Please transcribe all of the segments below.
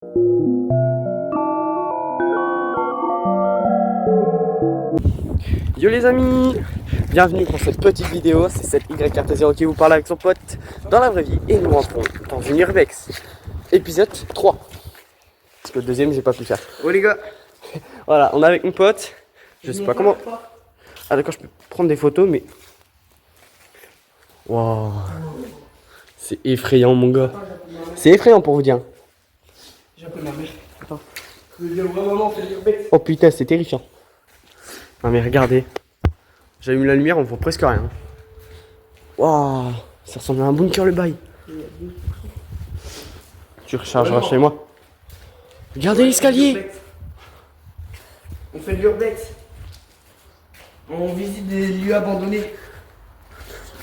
Yo les amis, bienvenue pour cette petite vidéo, c'est cette YRT0 qui vous parle avec son pote dans la vraie vie et nous rentrons dans une Urbex, épisode 3. Parce que le deuxième j'ai pas pu le faire. Oh les gars. Voilà, on est avec mon pote, je sais pas comment... Ah d'accord, je peux prendre des photos mais... Waouh, c'est effrayant mon gars. C'est effrayant pour vous dire. J'appelle ma mère. Attends. Je veux dire vraiment on fait l'Urbex. Oh putain, c'est terrifiant. Non mais regardez, j'allume la lumière, on voit presque rien. Waouh, ça ressemble à un bunker le bail. Tu rechargeras chez moi. Regardez l'escalier. On fait l'Urbex. On visite des lieux abandonnés.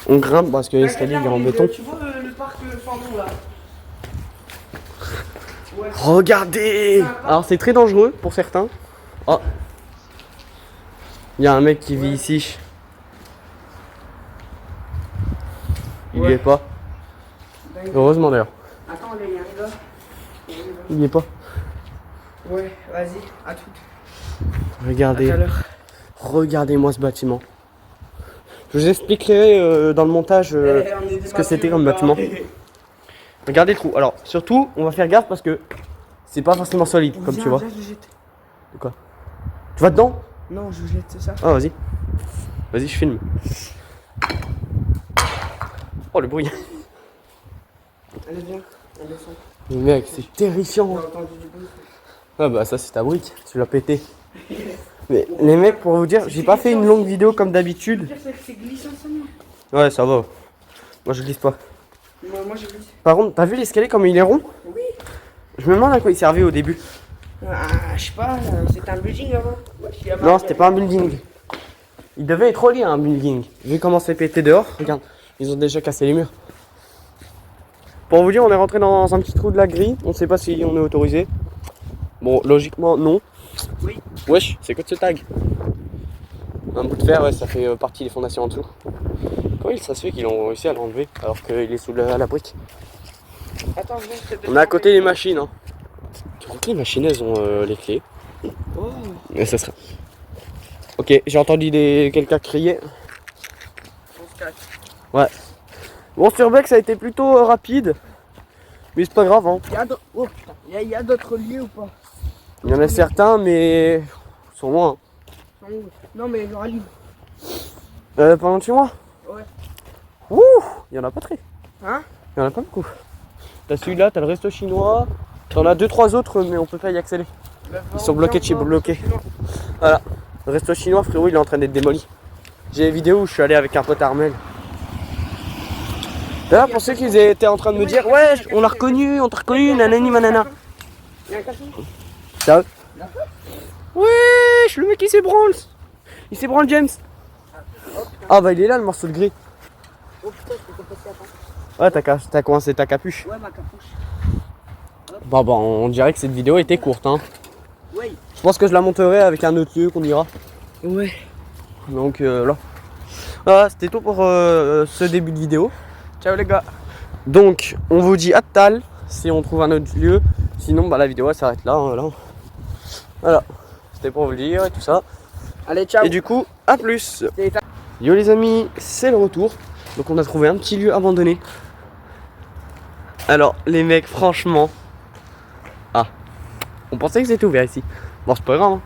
On grimpe parce que l'escalier il est en béton. Tu vois le parc Fandon là? Ouais. Regardez. Alors c'est très dangereux pour certains. Oh. Il y a un mec qui vit ici. Il y est pas. Heureusement d'ailleurs. Attends, là, il y a un gars. Il y est pas. Ouais, vas-y, à tout. Regardez. À tout à l'heure. Regardez-moi ce bâtiment. Je vous expliquerai dans le montage ce que c'était comme bâtiment. Regardez le trou. Alors surtout, on va faire gaffe parce que c'est pas forcément solide comme tu vois. Viens, je jette. De quoi? Tu vas dedans? Non, je jette, c'est ça. Ah vas-y. Vas-y, je filme. Oh le bruit. Allez, viens, on descend. Mais mec, c'est terrifiant. J'ai entendu du bruit. Ah bah ça c'est ta brique, tu l'as pété. Mais les mecs, pour vous dire, j'ai pas fait une longue vidéo comme d'habitude. C'est glissant, ça, non? Ouais, ça va. Moi je glisse pas. Moi, je glisse. Par contre, t'as vu l'escalier comme il est rond? Oui. Je me demande à quoi il servait au début. Ah, je sais pas, c'était un building avant. Non, c'était pas un building. Il devait être relié à un building. Vu comment c'est pété dehors, regarde, ils ont déjà cassé les murs. Pour vous dire, on est rentré dans un petit trou de la grille. On sait pas si on est autorisé. Bon, logiquement, non. Oui. Wesh, c'est quoi de ce tag? Un bout de fer, ouais, ça fait partie des fondations en dessous. Comment ça se fait qu'ils ont réussi à l'enlever alors qu'il est sous la brique? Attends, je vais te On est à côté des machines. Hein. Tu crois que les machines, elles ont les clés? Oh. Mais ça sera. Ok, j'ai entendu quelqu'un crier. On se cache. Ouais. Bon, sur Urbex, ça a été plutôt rapide. Mais c'est pas grave, hein. Il y a d'autres lieux ou pas? Il y en a certains, mais ils sont loin. Non, mais genre à Lille. Pas loin de chez moi? Ouais. Ouh, il y en a pas très. Hein? Il y en a pas beaucoup. T'as celui-là, t'as le resto chinois. T'en as 2-3 autres, mais on peut pas y accéder. Ils sont bloqués de chez bloqués. Voilà. Le resto chinois, frérot, il est en train d'être démoli. J'ai des vidéos où je suis allé avec un pote Armel. D'ailleurs, pour ceux qui étaient en train de me dire, ouais, on l'a reconnu, on t'a reconnu, nanani manana. Il y a un cachot? Ça wesh, le mec il s'ébranle. Il s'ébranle, James. Ah bah il est là le morceau de gris. Oh putain, je peux passer, attends. Ouais, t'as coincé ta capuche. Ouais, ma capuche. Bah on dirait que cette vidéo était courte hein. Ouais. Je pense que je la monterai avec un autre lieu qu'on ira. Ouais. Donc là. Voilà, c'était tout pour ce début de vidéo. Ciao les gars. Donc on vous dit à tout à l'heure si on trouve un autre lieu. Sinon bah la vidéo elle s'arrête là, hein, Voilà. C'était pour vous le dire et tout ça. Allez, ciao. Et du coup, à plus. Yo les amis, c'est le retour. Donc on a trouvé un petit lieu abandonné. Alors les mecs, franchement. Ah, on pensait que c'était ouvert ici. Bon, c'est pas grave. Hein.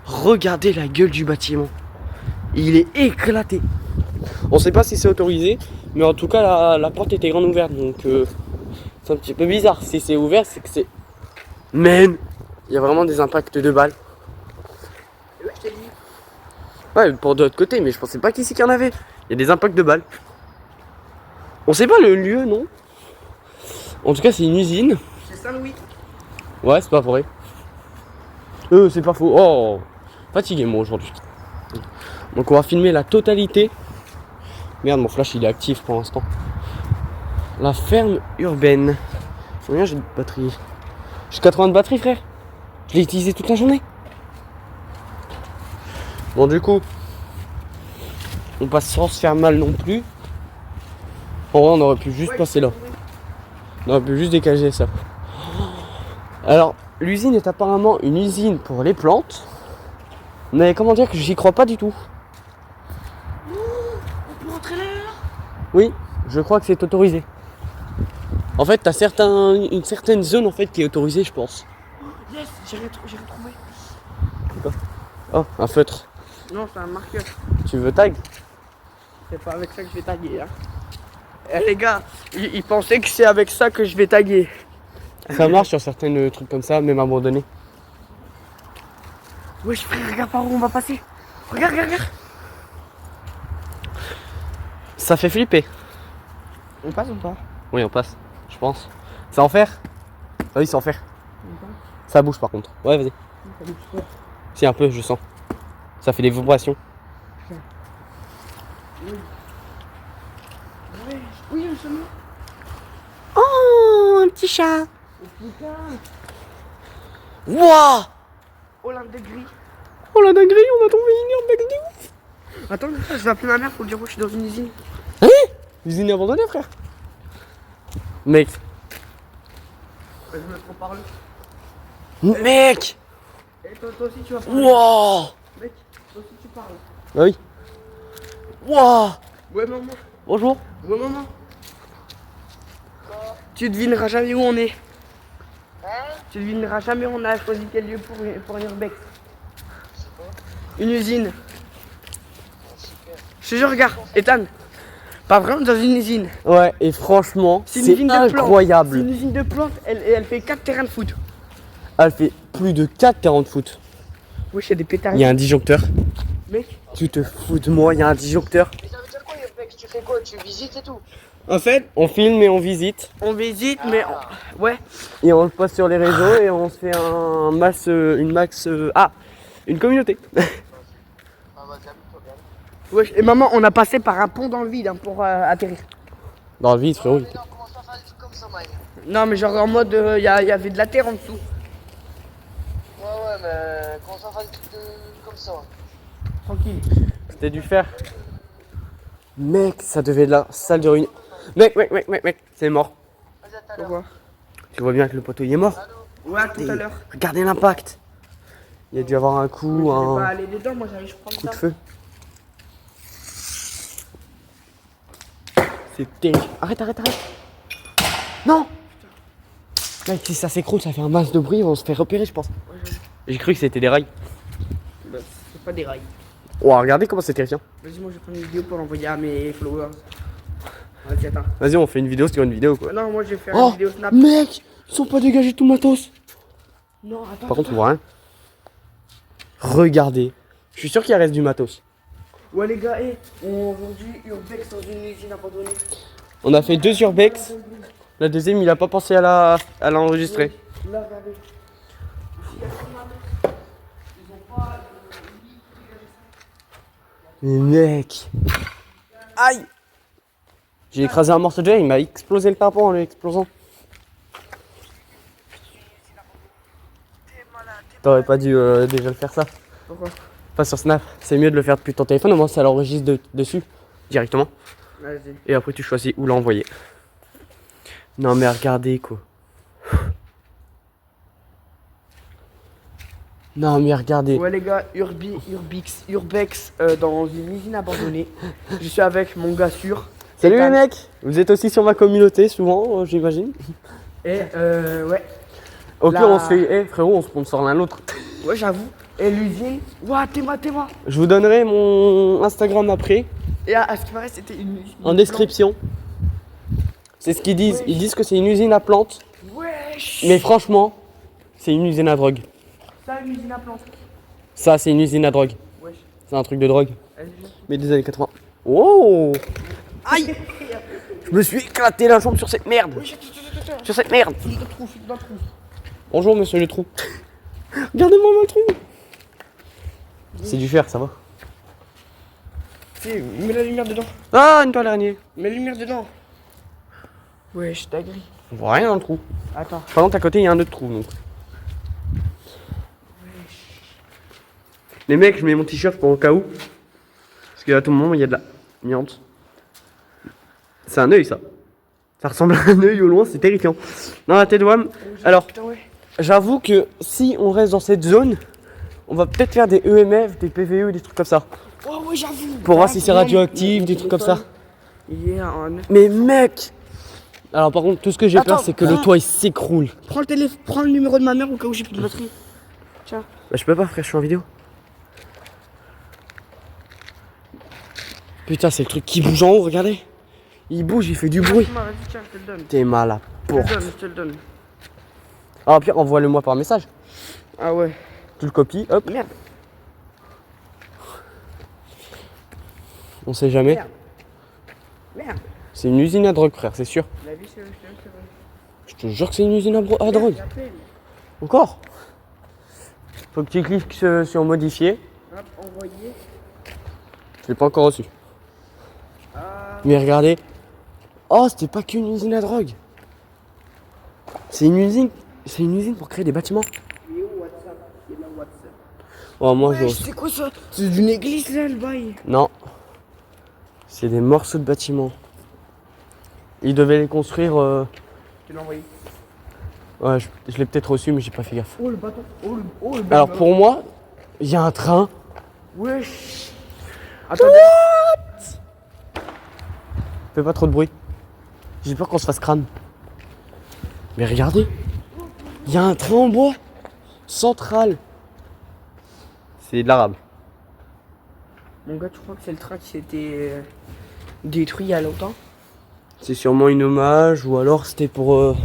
Regardez la gueule du bâtiment. Il est éclaté. On sait pas si c'est autorisé, mais en tout cas la porte était grande ouverte. Donc c'est un petit peu bizarre. Si c'est ouvert, c'est que c'est... Man, il y a vraiment des impacts de balles. Ouais, je t'ai dit. Ouais, pour de l'autre côté, mais je pensais pas qu'ici qu'il y en avait. Il y a des impacts de balles. On sait pas le lieu, non? En tout cas, c'est une usine. C'est Saint-Louis. Ouais, c'est pas vrai. C'est pas faux. Oh, fatigué moi aujourd'hui. Donc on va filmer la totalité. Merde, mon flash il est actif pour l'instant. La ferme urbaine. Combien j'ai de batterie? J'ai 80 de batterie, frère. Je l'ai utilisé toute la journée. Bon, du coup, on passe sans se faire mal non plus. En vrai, on aurait pu juste passer là. On aurait pu juste décaler ça. Alors, l'usine est apparemment une usine pour les plantes. Mais comment dire que j'y crois pas du tout. On peut rentrer là? Oui, je crois que c'est autorisé. En fait, t'as une certaine zone en fait qui est autorisée, je pense. Yes, j'ai retrouvé. Oh, un feutre. Non, c'est un marqueur. Tu veux tag? C'est pas avec ça que je vais taguer. Hein. Eh les gars, ils pensaient que c'est avec ça que je vais taguer. Ça marche sur certains trucs comme ça, même abandonnés. Wesh frère, regarde par où on va passer. Regarde, regarde, regarde. Ça fait flipper. On passe ou pas? Oui, on passe, je pense. C'est en fer? Ah oui, c'est en fer. Ça bouge par contre. Ouais, vas-y. Si, un peu, je sens. Ça fait des vibrations. Oui, justement. Oh, un petit chat. Oh putain. Wouah. Oh la degré. Oh la dinguerie, on a trouvé une urbex de ouf. Attends, je vais appeler ma mère pour lui dire que je suis dans une usine. Hein? Usine abandonnée, frère. Mec. Je me prends par là. Mec. Et toi aussi tu vas parler. Wouah. Mec, toi aussi tu parles. Ah oui. Wouah. Ouais maman. Bonjour. Ouais maman. Tu devineras jamais où on est. Tu devineras jamais où on a choisi quel lieu pour un urbex. Une usine. Je te jure, regarde, Ethan. Pas vraiment dans une usine. Ouais, et franchement, C'est une c'est usine de plantes. C'est incroyable. une usine de plantes, elle fait 4 terrains de foot. Elle fait plus de 4 terrains de foot. Wesh, il y a des pétards. Il y a un disjoncteur. Mec. Tu te fous de moi, il y a un disjoncteur. Mais ça veut dire quoi, Urbex? Tu fais quoi? Tu visites et tout? En fait, On filme et on visite. on visite, mais ouais. Et on le poste sur les réseaux et on se fait une communauté. Ah, vas-y, amuse-toi bien. Wesh, et maman, on a passé par un pont dans le vide hein, pour atterrir. Dans le vide, frérot. Mais non, comment ça faire des trucs comme ça, Mike? Non, mais genre en mode, il y avait de la terre en dessous. Ouais, mais comment ça faire des trucs comme ça? Tranquille. C'était du fer. Mec, ça devait être la salle de réunion. Mec, c'est mort. Vas-y, à tout à l'heure. Pourquoi? Tu vois bien que le poteau il est mort. Ouais, à tout à l'heure. Regardez l'impact. Il y a dû avoir un coup, Je vais pas un aller dedans, moi j'arrive, je prends coup ça. de feu. C'est terrible. Arrête. Non. Mec, si ça s'écroule, ça fait un masse de bruit, on se fait repérer, je pense. J'ai cru que c'était des rails. Bah, c'est pas des rails. Oh, regardez comment c'est terrifiant. Vas-y, moi je vais prendre une vidéo pour l'envoyer à mes followers. Vas-y, attends. Vas-y, on fait une vidéo sur une vidéo quoi. Non, moi je vais faire Oh, une vidéo snap. mec, ils sont pas dégagés tout matos. Non, attends. Par contre, on voit rien. Regardez. Je suis sûr qu'il reste du matos. Ouais, les gars, on a vendu Urbex dans une usine abandonnée. On a fait 2 urbex. La deuxième, il a pas pensé à l'enregistrer. Là, regardez. Il y a trop mal. Ils ont pas. Mais mec. Aïe. J'ai écrasé un morceau de verre, il m'a explosé le tympan en l'explosant. T'aurais pas dû déjà le faire ça. Pourquoi? Pas sur Snap. C'est mieux de le faire depuis ton téléphone, au moins ça l'enregistre dessus directement. Vas-y. Et après tu choisis où l'envoyer. Non mais regardez quoi. Non mais regardez. Ouais, les gars, Urbex dans une usine abandonnée. Je suis avec mon gars sûr. Salut les Ethan. mecs. Vous êtes aussi sur ma communauté souvent, j'imagine. Et ouais. Au La- pire on se fait, frérot, on sponsor l'un l'autre. Ouais, j'avoue. Et l'usine. Ouah, t'es-moi. Je vous donnerai mon Instagram après, Et à ce qui paraît, c'était une. en description. C'est ce qu'ils disent. Ils disent que c'est une usine à plantes. Wesh. Mais franchement, c'est une usine à drogue. Ça, une usine à plantes. Ça, c'est une usine à drogue. Wesh. C'est un truc de drogue. Vas-y. Mais des années 80. Oh. Aïe. Je me suis éclaté la jambe sur cette merde. Wesh, attends. Sur cette merde. File dans le trou. Bonjour monsieur le trou. Regardez-moi mon trou. C'est du fer, ça va. Si, mets la lumière dedans. Ah, une toile araignée. Mets la lumière dedans. Wesh, t'as gris. On voit rien dans le trou. Attends. Par contre, à côté, il y a un autre trou. Donc. Les mecs, je mets mon t-shirt pour au cas où. Parce qu'à tout moment, il y a de la miante. C'est un œil, ça. Ça ressemble à un œil au loin, c'est terrifiant. Non, la tête de Wam. Alors, Putain, ouais. j'avoue que si on reste dans cette zone, on va peut-être faire des EMF, des PVE, des trucs comme ça. Oh ouais, j'avoue. Pour voir si c'est radioactif, des trucs comme ça. Il est en... Mais mec! Alors par contre, tout ce que j'ai peur, Attends, c'est que le toit il s'écroule. Prends le téléphone, prends le numéro de ma mère au cas où j'ai plus de batterie. Tiens. Bah, je peux pas, frère, je suis en vidéo. Putain, c'est le truc qui bouge en haut, regardez. Il bouge, il fait du bruit. Vas-y, tiens, je te le donne. T'es mal à Je te le porte. donne, je te le donne. Ah, Pierre, envoie-le moi par message. Ah ouais. Tu le copies, hop. Merde. On sait jamais. Merde. Merde. C'est une usine à drogue, frère, c'est sûr. La vie, c'est vrai. Je te jure que c'est une usine à drogue. J'appelle. Encore. Faut que tu cliques sur modifier. Hop, envoyer. Je l'ai pas encore reçu. Mais regardez. Oh, c'était pas qu'une usine à drogue. C'est une usine pour créer des bâtiments. Il est où WhatsApp? Il est là WhatsApp. Oh, moi Ouais, je. c'est quoi ça? C'est d'une église là, le bail. Non. C'est des morceaux de bâtiments. Ils devaient les construire. Tu l'as envoyé. Ouais, je l'ai peut-être reçu, mais j'ai pas fait gaffe. Oh le bâton. Oh le Alors pour moi, il y a un train. Wesh. Attendez. Fais pas trop de bruit. J'ai peur qu'on se fasse crâne. Mais regardez. Il y a un train en bois. Central. C'est de l'arabe. Mon gars, tu crois que c'est le train qui s'était détruit il y a longtemps? C'est sûrement une hommage ou alors c'était pour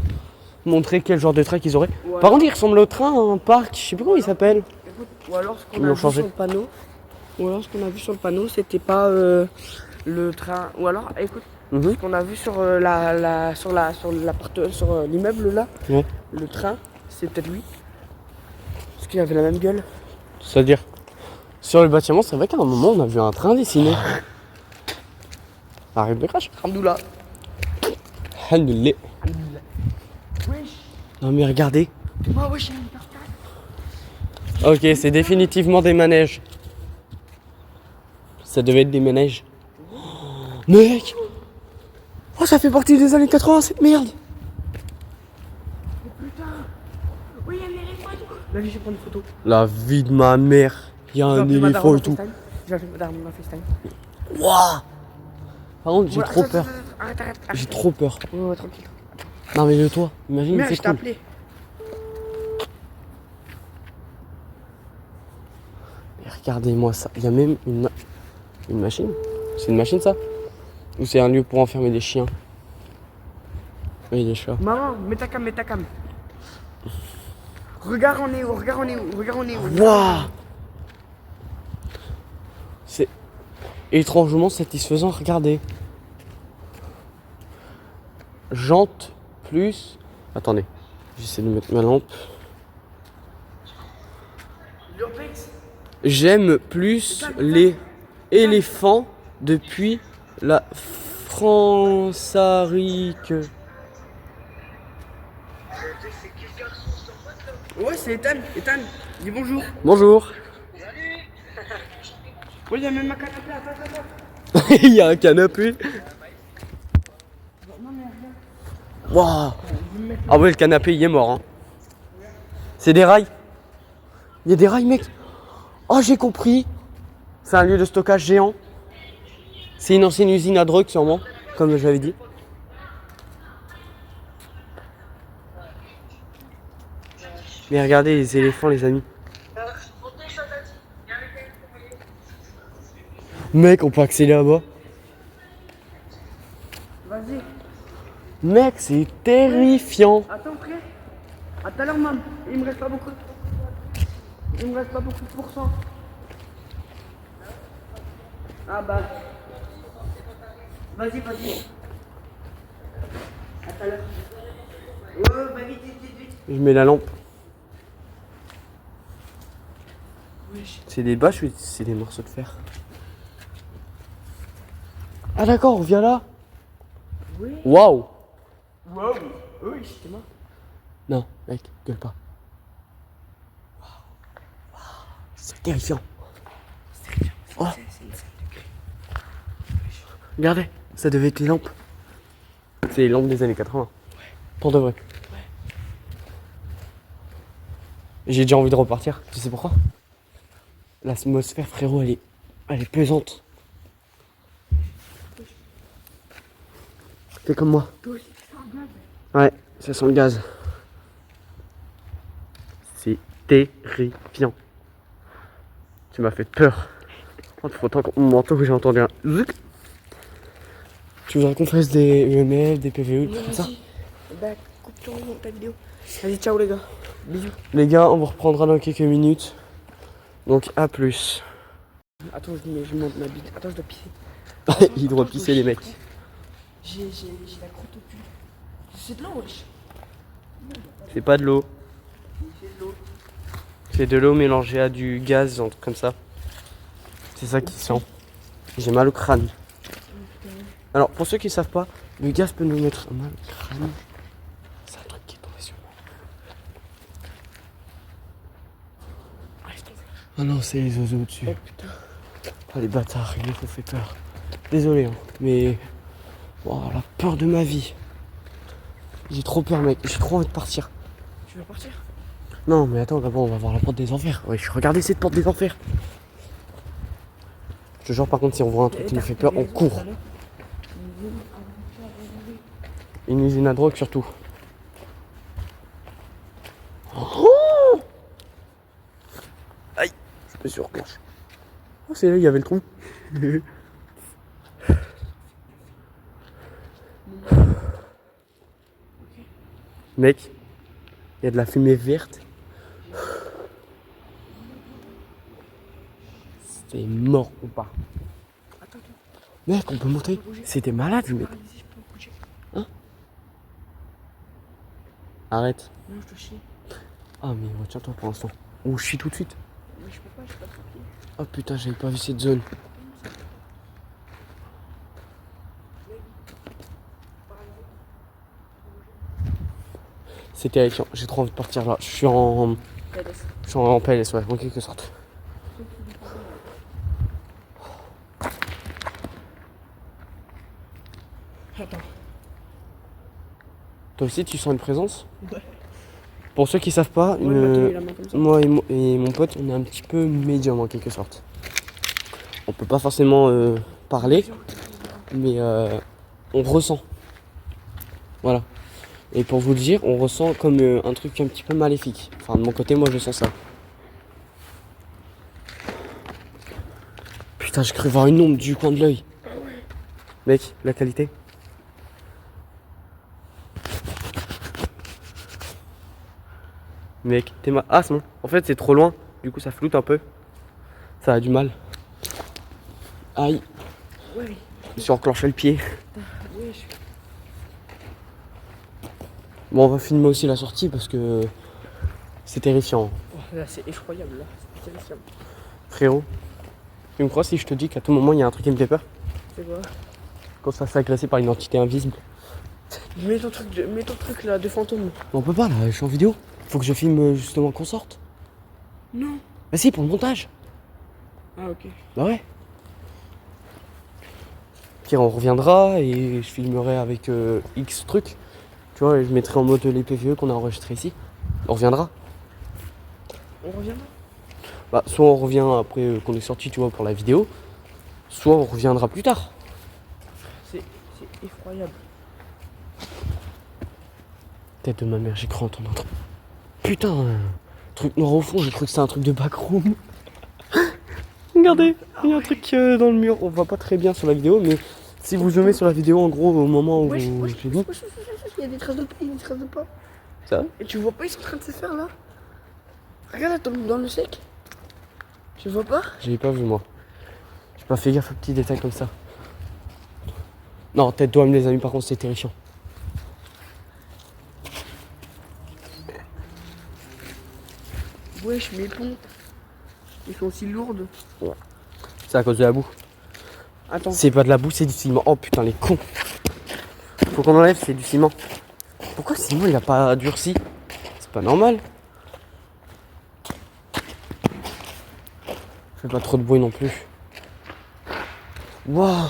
montrer quel genre de train qu'ils auraient. Ouais. Par contre, il ressemble au train à un parc, je sais pas comment il s'appelle. Écoute, ou alors ce Ils qu'on a l'ont vu changé. sur le panneau. Ou alors ce qu'on a vu sur le panneau, c'était pas le train. Ou alors, écoute, Mhm. ce qu'on a vu sur sur l'immeuble là, Ouais. le train, c'est peut-être lui. Parce qu'il avait la même gueule. C'est-à-dire, sur le bâtiment, c'est vrai qu'à un moment, on a vu un train dessiné. Arrête de crash. Alhamdoulilah. Alhamdoulilah. Wesh. Non mais regardez. Moi, wesh, il y a une carte. Ok, c'est définitivement des manèges. Ça devait être des manèges. Oh, mec. Oh, ça fait partie des années 80, cette merde. Oui, il y a un éléphant et tout. Là, je vais prendre une photo. La vie de ma mère. Il y a un éléphant et tout. J'ai appelé madame, on a FaceTime. Waouh. Par contre, j'ai Voilà, trop attends, peur. attends, arrête. J'ai trop peur. Ouais, tranquille. Non mais le toit, imagine, Merde, c'est je t'ai cool. appelé. Et regardez-moi ça. Il y a même une machine. C'est une machine ça? Ou c'est un lieu pour enfermer des chiens? Oui, des chats. Maman, mets ta cam, mets ta cam. Regarde, on est où, regarde, on est où, regarde, on est où. Waouh! C'est étrangement satisfaisant, regardez. Jante plus. Attendez, j'essaie de mettre ma lampe. L'urbex. J'aime plus les éléphants depuis la Fransarique. Ouais, c'est Ethan. Ethan, dis bonjour. Bonjour. Oui, il y a même un canapé, attends. Il y a un canapé. Waouh. Ah ouais, le canapé il est mort. Hein. C'est des rails. Il y a des rails, mec. Oh, j'ai compris. C'est un lieu de stockage géant. C'est une ancienne usine à drogue sûrement, comme je l'avais dit. Mais regardez les éléphants, les amis. Mec, on peut accéder là-bas. Vas-y. Mec, c'est terrifiant. Attends, frère. À tout à l'heure, maman. Il me reste pas beaucoup. Il me reste pas beaucoup de pourcents. Ah bah. Vas-y. À tout à l'heure. Ouais, bah vite. Je mets la lampe. C'est des bâches ou c'est des morceaux de fer? Ah d'accord, on vient là. Oui. Waouh. Wow. Oui, c'était moi. Non, mec, gueule pas. Waouh. C'est terrifiant. Oh. Regardez, ça devait être les lampes. C'est les lampes des années 80. Pour de vrai. J'ai déjà envie de repartir. Tu sais pourquoi? L'atmosphère, frérot, elle est pesante. Fais comme moi. Ouais, ça sent le gaz. C'est terrifiant. Tu m'as fait peur. Oh, pourtant, mon manteau que j'ai entendu un zouc. Tu voudrais qu'on fasse des EMF, des PVE, tout ça? Bah, coupe ta vidéo. Allez, ciao les gars. Bisous. Les gars, on vous reprendra dans quelques minutes. Donc, à plus. Attends, je monte ma bite. Attends, je dois pisser. Il doit pisser, les mecs. J'ai la croûte au cul. C'est de l'eau, wesh. C'est pas de l'eau. C'est de l'eau. C'est de l'eau mélangée à du gaz, un truc comme ça. C'est ça qui sent. J'ai mal au crâne. Alors, pour ceux qui savent pas, le gaz peut nous mettre mal au crâne. C'est un truc qui est tombé sur moi. Ah non, c'est les oiseaux au-dessus. Oh putain. Ah, les bâtards, ils m'ont fait peur. Désolé, hein, mais... Wow, la peur de ma vie. J'ai trop peur, mec. J'ai trop envie de partir. Tu veux partir? Non, mais attends, d'abord, on va voir la porte des enfers. Ouais, regardez cette porte des enfers. Je te jure, par contre, si on voit un truc qui nous fait peur, on court. Une usine à drogue, surtout. Oh, aïe, je me suis reclenché. Oh, c'est là, il y avait le trou. Mec, il y a de la fumée verte. C'est mort ou pas? Attends. Mec, on peut monter. C'était malade, mec. Ici, je peux bouger. Hein? Arrête. Non, je te chie. Ah, mais retiens-toi pour l'instant. Ou je chie tout de suite. Mais je peux pas, j'ai pas de papier. Oh putain, j'avais pas vu cette zone. C'est terrifiant. J'ai trop envie de partir là. Je suis en PLS, ouais, en quelque sorte. Attends. Toi aussi, tu sens une présence? Ouais. Pour ceux qui savent pas, Ouais, il m'a tenu la main comme ça. moi et mon pote, on est un petit peu médium en quelque sorte. On peut pas forcément parler, mais on ressent. Voilà. Et pour vous le dire, on ressent comme un truc un petit peu maléfique. Enfin, de mon côté, moi, je sens ça. Putain, j'ai cru voir une ombre du coin de l'œil. Mec, la qualité. Mec, t'es mal. Ah, c'est bon. En fait, c'est trop loin. Du coup, ça floute un peu. Ça a du mal. Aïe. Ouais. Je me suis enclenché le pied. Ouais, je suis. Bon, on va filmer aussi la sortie parce que c'est terrifiant. Oh, là, c'est effroyable, là. C'est terrifiant. Frérot, tu me crois si je te dis qu'à tout moment, il y a un truc qui me fait peur? C'est quoi? Qu'on se fasse agresser par une entité invisible. Mets ton truc là, de fantôme. On peut pas là, je suis en vidéo. Faut que je filme justement qu'on sorte. Non. Bah si, pour le montage. Ah, ok. Bah ouais. Pire, on reviendra et je filmerai avec X trucs. Tu vois, et je mettrai en mode les PVE qu'on a enregistré ici. On reviendra. On reviendra. Bah, soit on revient après qu'on est sorti, tu vois, pour la vidéo. Soit on reviendra plus tard. C'est effroyable. Tête de ma mère, j'ai cru entendre un truc. Putain, un truc noir au fond, j'ai cru que c'était un truc de backroom. Regardez, il y a un truc dans le mur. On voit pas très bien sur la vidéo, mais si vous zoomez sur la vidéo, en gros, au moment où Wesh, j'ai dit. il y a des traces de pas, il y a des traces de pas. Ça? Et tu vois pas, ils sont en train de se faire là. Regarde là, dans le sec. Tu vois pas? J'avais pas vu moi. J'ai pas fait gaffe aux petits détails comme ça. Non, tête d'homme les amis, par contre c'est terrifiant. Wesh, mes pompes. Ils sont aussi lourdes. C'est à cause de la boue. Attends. C'est pas de la boue, c'est du ciment. Oh putain les cons. Faut qu'on enlève, c'est du ciment. Pourquoi le ciment il a pas durci? C'est pas normal. Fais pas trop de bruit non plus. Waouh.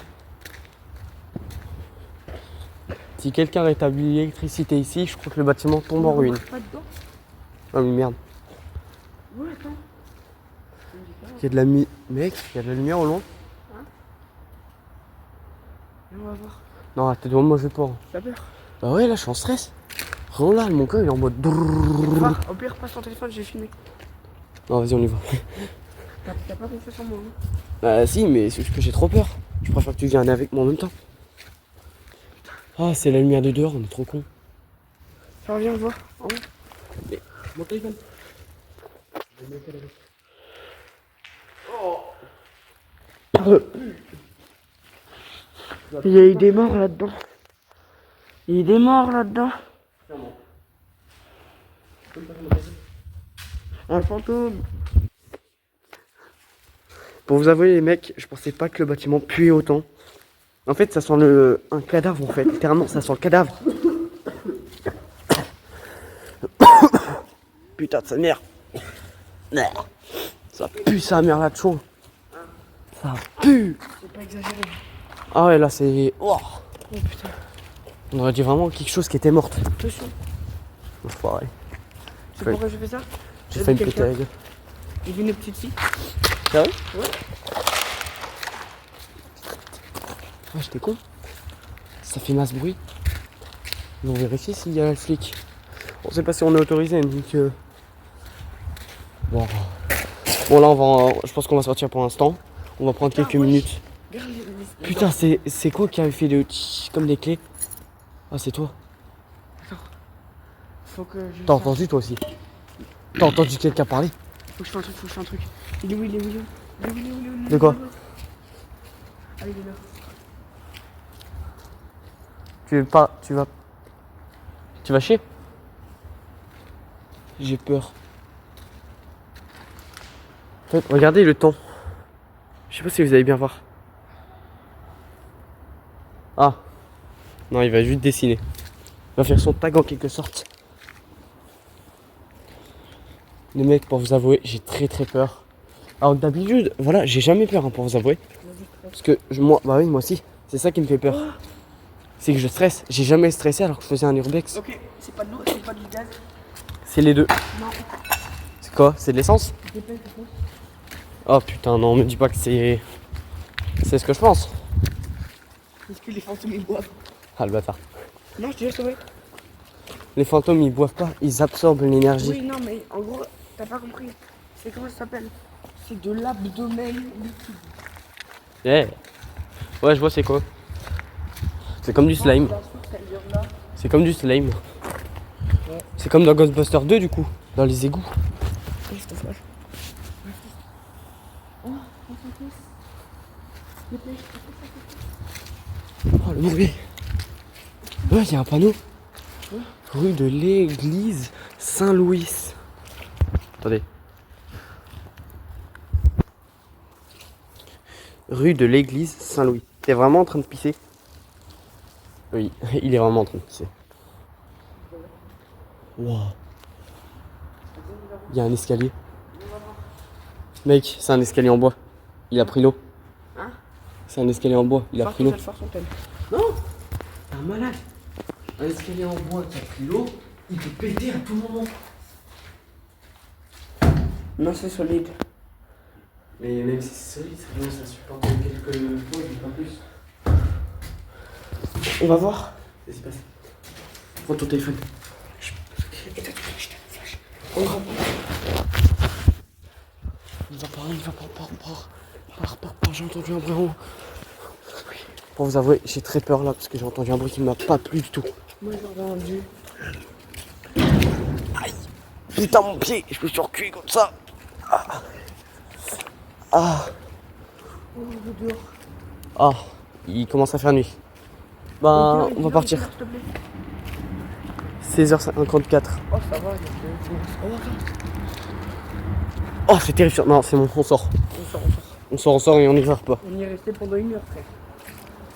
Si quelqu'un rétablit l'électricité ici, je crois que le bâtiment tombe en ruine. Pas dedans. Ah mais merde. Ouais, attends. Il y a de la mi... Mec, il y a de la lumière au loin. Et on va voir. Non, attends, devant moi je vais pas. T'as peur? Bah ouais, là je suis en stress. Regarde là, mon cœur il est en mode. Enfin, au pire, passe ton téléphone, j'ai filmé. Non, vas-y, on y va. T'as pas confiance en moi, hein? Bah si, mais c'est juste que j'ai trop peur. Je préfère que tu viennes avec moi en même temps. Ah, c'est la lumière de dehors, on est trop con. Ça revient, on voit. En haut. Mais, mon téléphone. Il y a eu des morts là-dedans. Il y a eu des morts là-dedans. Un fantôme. Pour vous avouer les mecs, je pensais pas que le bâtiment puait autant. En fait ça sent un cadavre en fait, littéralement ça sent le cadavre. Putain de sa mère. Ça pue sa mère là de chaud. Ça pue. C'est pas exagéré. Ah ouais là c'est... Oh. Oh putain. On aurait dit vraiment quelque chose qui était morte. Attention. Enfoiré. C'est Ouais. pourquoi j'ai fait ça? J'ai failli me péter la gueule. J'ai vu une petite fille. Sérieux? Ouais. Ouais, j'étais con. Ça fait masse bruit. Ils vont vérifier s'il y a le flic. On sait pas si on est autorisé, donc... Bon. Bon là, je pense qu'on va sortir pour l'instant. On va prendre quelques minutes. Regarde les... Putain, c'est quoi qui avait fait le tch comme des clés? Ah, c'est toi. Faut que je... T'as entendu toi aussi? T'as entendu quelqu'un parler? Faut que je fasse un truc, faut que je fasse un truc. Il est où, il est où, il est où? Il est où, il est où, il est où, il est où? De quoi? Allez, il est là. Tu vas chier? J'ai peur. En fait, regardez le temps. Je sais pas si vous allez bien voir. Ah. Non, il va juste dessiner. Il va faire son tag en quelque sorte. Les mecs, pour vous avouer, j'ai très peur. Alors que d'habitude, voilà, j'ai jamais peur hein, pour vous avouer. Parce que moi aussi, c'est ça qui me fait peur. C'est que je stresse. J'ai jamais stressé alors que je faisais un urbex. Ok, c'est pas de l'eau, c'est pas du gaz. C'est les deux. Non. C'est quoi? C'est de l'essence? Dépêche, dépêche. Oh putain, non, me dis pas que c'est... C'est ce que je pense. Est-ce que les fantômes ils boivent? Ah le bâtard. Non, je te jure, c'est vrai. Les fantômes ils boivent pas, ils absorbent l'énergie. Oui, non, mais en gros, t'as pas compris. C'est comment ça s'appelle? C'est de l'abdomen liquide. Yeah. Ouais, je vois c'est quoi. C'est comme du slime. La source, elle vient de là. C'est comme du slime. Ouais. C'est comme dans Ghostbusters 2 du coup, dans les égouts. Oui, je te flash. Oh, on s'en pousse. Dépêche, Oh le bruit. Ouais, il y a un panneau. Rue de l'église Saint-Louis. Attendez. Rue de l'église Saint-Louis. T'es vraiment en train de pisser? Oui, il est vraiment en train de pisser. Wow. Il y a un escalier. Mec, c'est un escalier en bois. Il a pris l'eau. Hein? C'est un escalier en bois. Il a pris l'eau. Non. Non, c'est un malade. Un escalier en bois qui a pris l'eau, il peut péter à tout moment. Non, c'est solide. Mais même si c'est solide, ça supporte quelques poids, pas plus. On va voir. Qu'est-ce qui se passe? Prends ton téléphone. Il va pas, j'ai entendu un bruit. Pour vous avouer, j'ai très peur là parce que j'ai entendu un bruit qui m'a pas plu du tout. Moi j'ai entendu. Aïe. Putain mon pied, je me suis reculé comme ça. Ah. Ah, il commence à faire nuit. Bah, on va partir. 16h54. Oh, ça va, Oh, c'est terrifiant. Non, c'est bon, on sort. On sort et on n'y va pas. On y est resté pendant 1 heure, frère.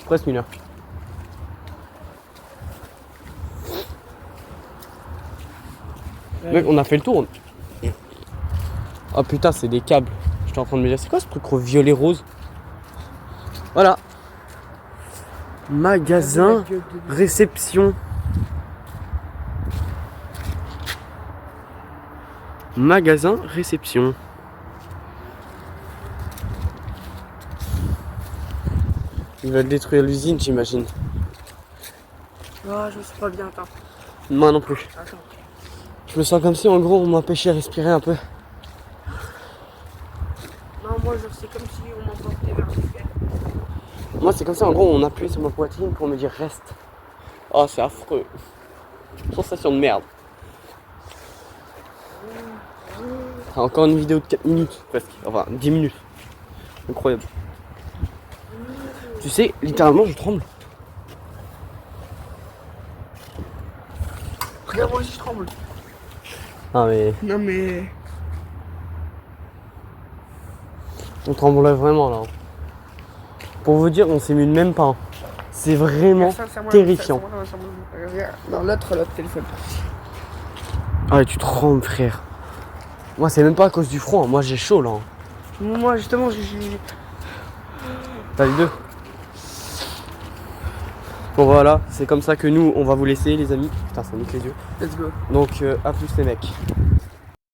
Presque 1 heure. Mec, on a fait le tour. Oh putain, c'est des câbles. J'étais en train de me dire, c'est quoi ce truc violet rose? Voilà. Magasin, réception. Magasin réception. Ils veulent détruire l'usine, j'imagine. Ah, je me sens pas bien, attends. Moi non plus. Attends. Je me sens comme si en gros on m'empêchait de respirer un peu. Non, moi, c'est comme si on m'emportait vers le ciel. Moi c'est comme si en gros on appuyait sur ma poitrine pour me dire reste. Oh c'est affreux. Sensation de merde. Ah, encore une vidéo de 4 minutes presque. Enfin 10 minutes. Incroyable. Tu sais, littéralement je tremble. Regarde, moi aussi, je tremble. Ah mais Non, mais. on tremblait vraiment là. Pour vous dire, on s'émule même pas. C'est vraiment terrifiant. Regarde, dans l'autre téléphone. Ah, tu trembles, frère. Moi, c'est même pas à cause du froid. Moi, j'ai chaud là. Moi, justement, j'ai. T'as les deux. Bon, voilà. C'est comme ça que nous, on va vous laisser, les amis. Putain, ça nique les yeux. Let's go. Donc, à plus, les mecs.